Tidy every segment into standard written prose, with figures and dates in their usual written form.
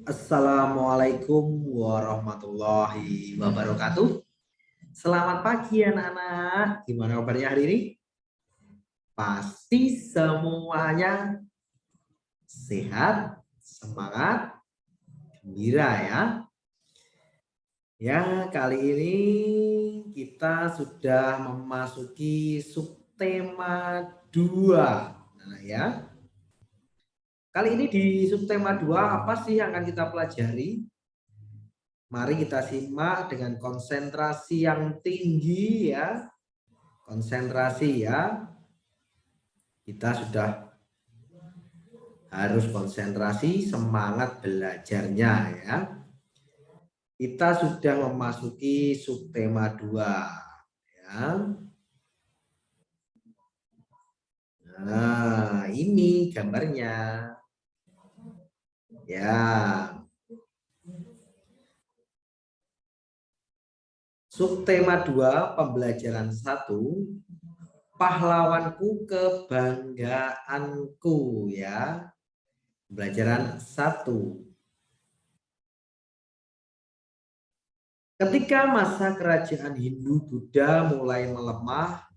Assalamualaikum warahmatullahi wabarakatuh. Selamat pagi anak-anak. Gimana kabarnya hari ini? Pasti semuanya sehat, semangat, gembira ya. Ya, kali ini kita sudah memasuki subtema 2. Nah, ya. Kali ini di subtema 2 apa sih yang akan kita pelajari? Mari kita simak dengan konsentrasi yang tinggi ya. Konsentrasi ya. Kita sudah harus konsentrasi, semangat belajarnya ya. Kita sudah memasuki subtema 2 ya. Nah, ini gambarnya. Ya. Subtema 2 pembelajaran 1, pahlawanku kebanggaanku ya. Pembelajaran 1. Ketika masa kerajaan Hindu-Buddha mulai melemah,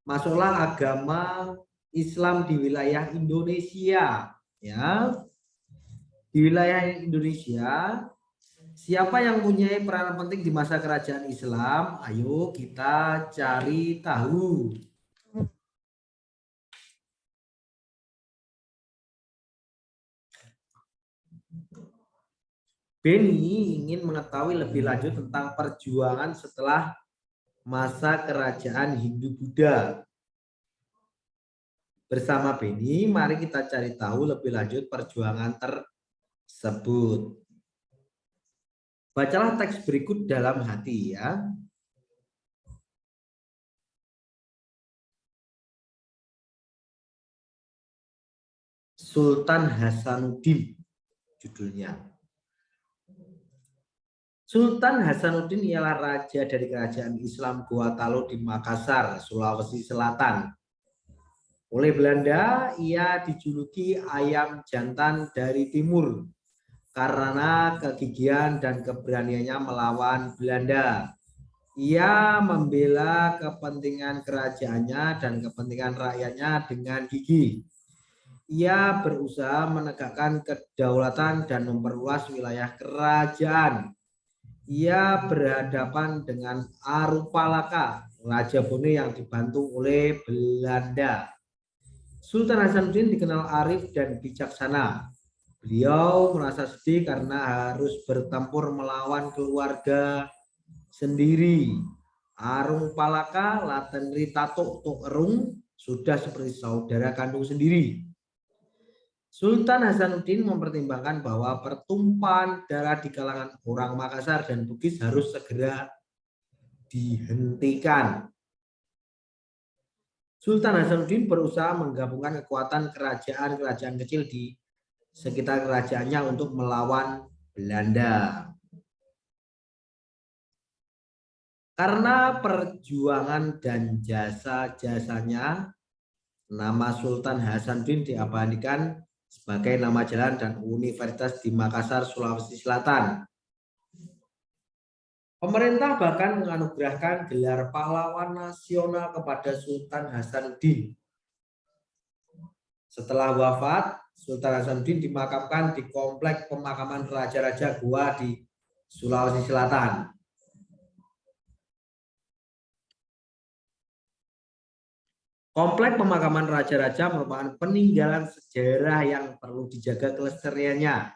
masuklah agama Islam di wilayah Indonesia. Ya, di wilayah Indonesia, siapa yang punya peran penting di masa kerajaan Islam? Ayo kita cari tahu. Benny ingin mengetahui lebih lanjut tentang perjuangan setelah masa kerajaan Hindu-Buddha. Bersama Benny, mari kita cari tahu lebih lanjut perjuangan tersebut. Bacalah teks berikut dalam hati ya. Sultan Hasanuddin judulnya. Sultan Hasanuddin ialah raja dari kerajaan Islam Goa Talo di Makassar, Sulawesi Selatan. Oleh Belanda, ia dijuluki ayam jantan dari timur karena kegigihan dan keberaniannya melawan Belanda. Ia membela kepentingan kerajaannya dan kepentingan rakyatnya dengan gigih. Ia berusaha menegakkan kedaulatan dan memperluas wilayah kerajaan. Ia berhadapan dengan Arupalaka, Raja Bone yang dibantu oleh Belanda. Sultan Hasanuddin dikenal arif dan bijaksana. Beliau merasa sedih karena harus bertempur melawan keluarga sendiri. Arung Palaka, Laten Ritato Tok Erung, sudah seperti saudara kandung sendiri. Sultan Hasanuddin mempertimbangkan bahwa pertumpahan darah di kalangan orang Makassar dan Bugis harus segera dihentikan. Sultan Hasanuddin berusaha menggabungkan kekuatan kerajaan-kerajaan kecil di sekitar kerajaannya untuk melawan Belanda. Karena perjuangan dan jasa-jasanya, nama Sultan Hasanuddin diabadikan sebagai nama jalan dan universitas di Makassar, Sulawesi Selatan. Pemerintah bahkan menganugerahkan gelar pahlawan nasional kepada Sultan Hasanuddin. Setelah wafat, Sultan Hasanuddin dimakamkan di komplek pemakaman Raja-Raja Goa di Sulawesi Selatan. Komplek pemakaman Raja-Raja merupakan peninggalan sejarah yang perlu dijaga kelestariannya.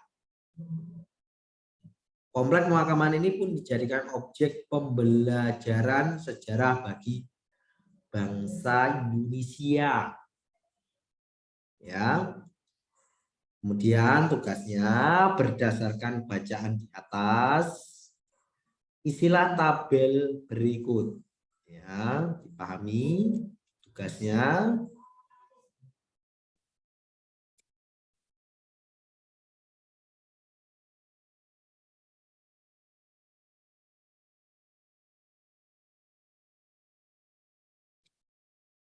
Komplek pemakaman ini pun dijadikan objek pembelajaran sejarah bagi bangsa Indonesia. Ya. Kemudian tugasnya berdasarkan bacaan di atas, isilah tabel berikut. Ya, dipahami tugasnya.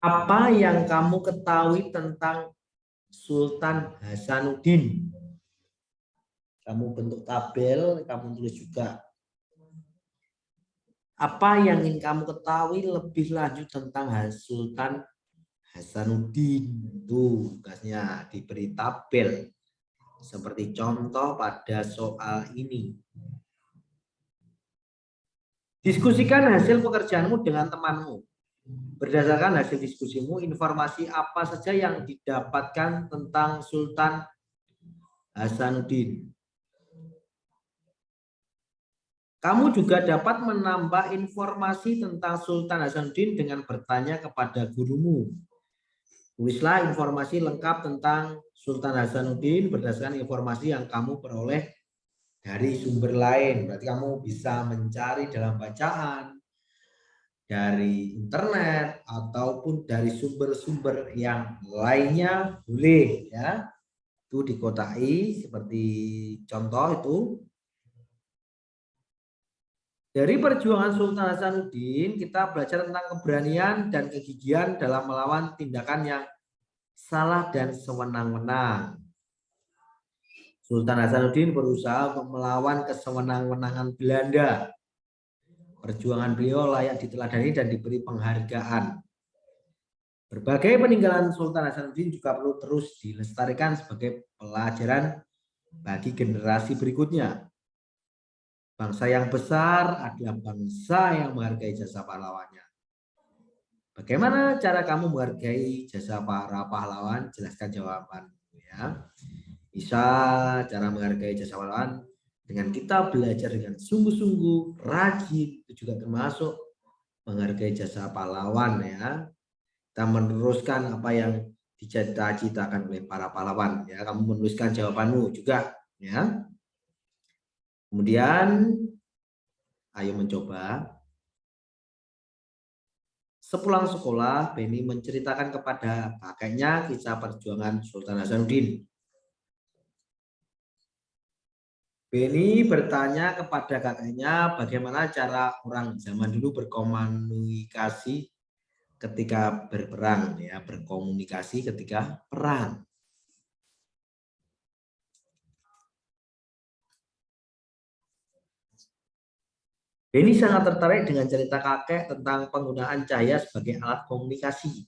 Apa yang kamu ketahui tentang Sultan Hasanuddin? Kamu bentuk tabel, kamu tulis juga apa yang ingin kamu ketahui lebih lanjut tentang Sultan Hasanuddin. Itu tugasnya diberi tabel. Seperti contoh pada soal ini. Diskusikan hasil pekerjaanmu dengan temanmu. Berdasarkan hasil diskusimu, informasi apa saja yang didapatkan tentang Sultan Hasanuddin. Kamu juga dapat menambah informasi tentang Sultan Hasanuddin dengan bertanya kepada gurumu. Tulislah informasi lengkap tentang Sultan Hasanuddin berdasarkan informasi yang kamu peroleh dari sumber lain. Berarti kamu bisa mencari dalam bacaan, dari internet, ataupun dari sumber-sumber yang lainnya boleh ya. Itu dikotai seperti contoh itu. Dari perjuangan Sultan Hasanuddin, kita belajar tentang keberanian dan kegigihan dalam melawan tindakan yang salah dan sewenang-wenang. Sultan Hasanuddin berusaha untuk melawan kesewenang-wenangan Belanda. Perjuangan beliau layak diteladani dan diberi penghargaan. Berbagai peninggalan Sultan Hasanuddin juga perlu terus dilestarikan sebagai pelajaran bagi generasi berikutnya. Bangsa yang besar adalah bangsa yang menghargai jasa pahlawannya. Bagaimana cara kamu menghargai jasa para pahlawan? Jelaskan jawaban. Ya. Bisa cara menghargai jasa pahlawan dengan kita belajar dengan sungguh-sungguh, rajin, itu juga termasuk menghargai jasa pahlawan ya. Kita meneruskan apa yang dicita-citakan oleh para pahlawan ya. Kamu menuliskan jawabanmu juga ya. Kemudian ayo mencoba. Sepulang sekolah, Beni menceritakan kepada kakeknya kisah perjuangan Sultan Hasanuddin. Beni bertanya kepada kakeknya bagaimana cara orang zaman dulu berkomunikasi ketika berperang, ya, berkomunikasi ketika perang. Beni sangat tertarik dengan cerita kakek tentang penggunaan cahaya sebagai alat komunikasi.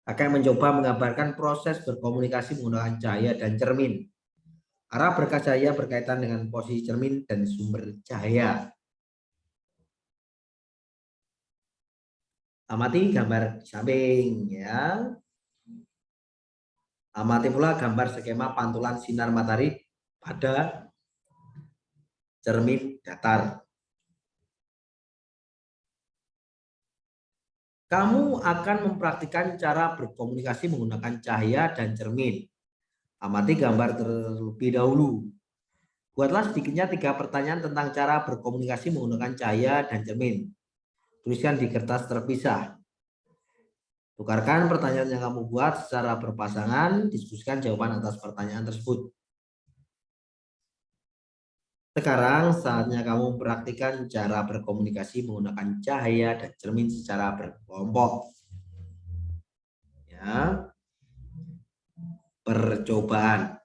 Kakek mencoba menggambarkan proses berkomunikasi menggunakan cahaya dan cermin. Arah berkas cahaya berkaitan dengan posisi cermin dan sumber cahaya. Amati gambar samping ya. Amati pula gambar skema pantulan sinar matahari pada cermin datar. Kamu akan mempraktikkan cara berkomunikasi menggunakan cahaya dan cermin. Amati gambar terlebih dahulu. Buatlah sedikitnya 3 pertanyaan tentang cara berkomunikasi menggunakan cahaya dan cermin. Tuliskan di kertas terpisah. Tukarkan pertanyaan yang kamu buat secara berpasangan, diskusikan jawaban atas pertanyaan tersebut. Sekarang saatnya kamu mempraktikkan cara berkomunikasi menggunakan cahaya dan cermin secara berkelompok. Ya. Percobaan.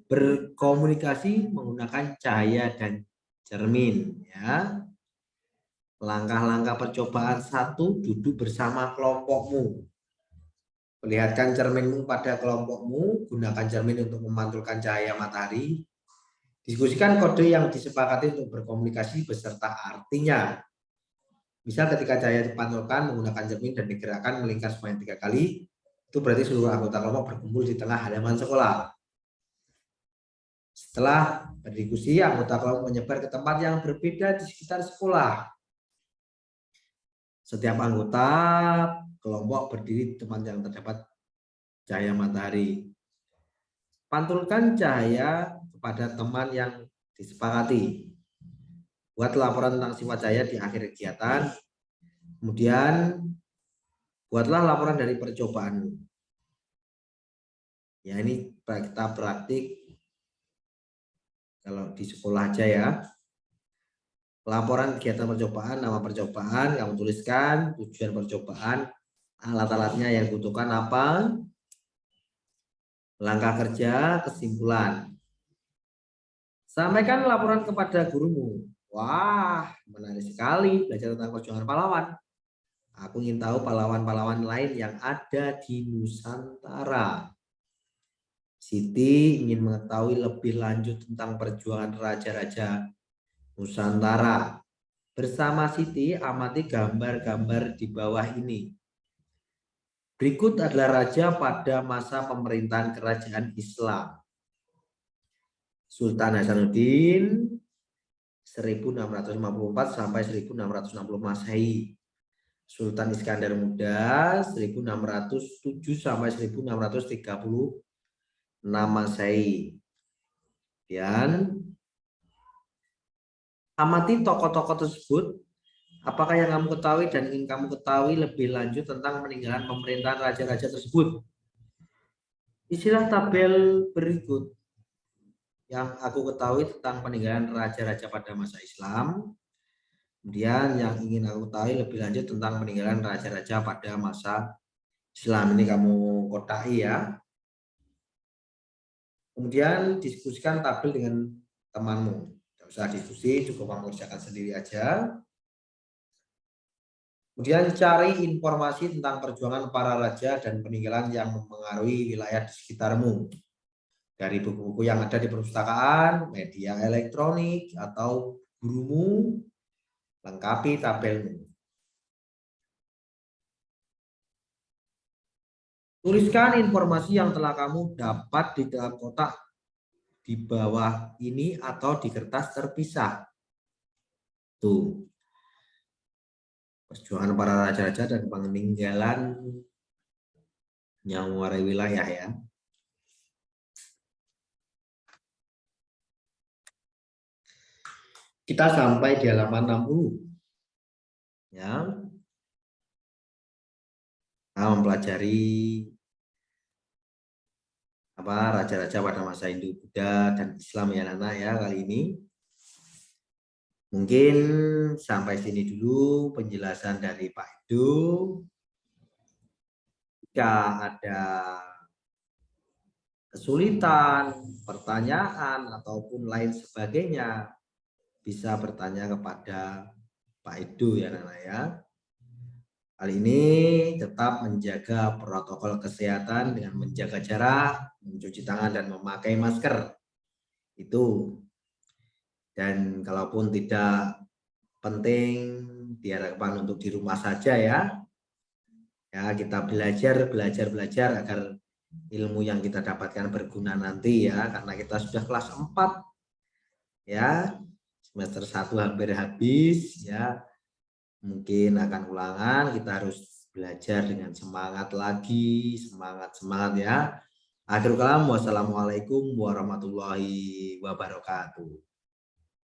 Berkomunikasi menggunakan cahaya dan cermin. Ya. Langkah-langkah percobaan 1, duduk bersama kelompokmu. Perlihatkan cerminmu pada kelompokmu, gunakan cermin untuk memantulkan cahaya matahari. Diskusikan kode yang disepakati untuk berkomunikasi beserta artinya. Misal ketika cahaya dipantulkan menggunakan cermin dan digerakkan melingkar sebanyak 3 kali, itu berarti seluruh anggota kelompok berkumpul di tengah halaman sekolah. Setelah berdiskusi, anggota kelompok menyebar ke tempat yang berbeda di sekitar sekolah. Setiap anggota kelompok berdiri di tempat yang terdapat cahaya matahari. Pantulkan cahaya kepada teman yang disepakati. Buat laporan tentang sifat cahaya di akhir kegiatan. Kemudian buatlah laporan dari percobaanmu. Ya, ini kita praktik kalau di sekolah aja ya. Laporan kegiatan percobaan, nama percobaan, kamu tuliskan, tujuan percobaan, alat-alatnya yang dibutuhkan apa, Langkah kerja, kesimpulan. Sampaikan laporan kepada gurumu. Wah, menarik sekali belajar tentang perjuangan pahlawan. Aku ingin tahu pahlawan-pahlawan lain yang ada di Nusantara. Siti ingin mengetahui lebih lanjut tentang perjuangan raja-raja Nusantara. Bersama Siti, amati gambar-gambar di bawah ini. Berikut adalah raja pada masa pemerintahan kerajaan Islam. Sultan Hasanuddin 1654 sampai 1660 Masehi. Sultan Iskandar Muda 1607 sampai 1636 Masehi. Dan amati tokoh-tokoh tersebut. Apakah yang kamu ketahui dan ingin kamu ketahui lebih lanjut tentang peninggalan pemerintahan raja-raja tersebut? Isilah tabel berikut yang aku ketahui tentang peninggalan raja-raja pada masa Islam. Kemudian yang ingin aku ketahui lebih lanjut tentang peninggalan raja-raja pada masa Islam. Ini kamu kotai ya. Kemudian diskusikan tabel dengan temanmu. Tidak usah diskusi, cukup kamu kerjakan sendiri aja. Kemudian cari informasi tentang perjuangan para raja dan peninggalan yang mempengaruhi wilayah di sekitarmu. Dari buku-buku yang ada di perpustakaan, media elektronik, atau gurumu, lengkapi tabelmu. Tuliskan informasi yang telah kamu dapat di dalam kotak di bawah ini atau di kertas terpisah. Tuh. Perjuangan para raja-raja dan peninggalan yang menguasai wilayah ya. Kita sampai di halaman 60. Ya. Kita mempelajari raja-raja pada masa Hindu, Buddha, dan Islam ya Nana ya kali ini. Mungkin sampai sini dulu penjelasan dari Pak Edo. Jika ada kesulitan, pertanyaan, ataupun lain sebagainya, bisa bertanya kepada Pak Edo ya Nana ya. Hal ini tetap menjaga protokol kesehatan dengan menjaga jarak, mencuci tangan, dan memakai masker. Itu. Dan kalaupun tidak penting, diharapkan untuk di rumah saja ya. Ya, kita belajar agar ilmu yang kita dapatkan berguna nanti ya, karena kita sudah kelas 4 ya. Semester 1 hampir habis ya. Mungkin akan ulangan, kita harus belajar dengan semangat lagi, semangat ya. Akhirul kalam, wassalamualaikum warahmatullahi wabarakatuh.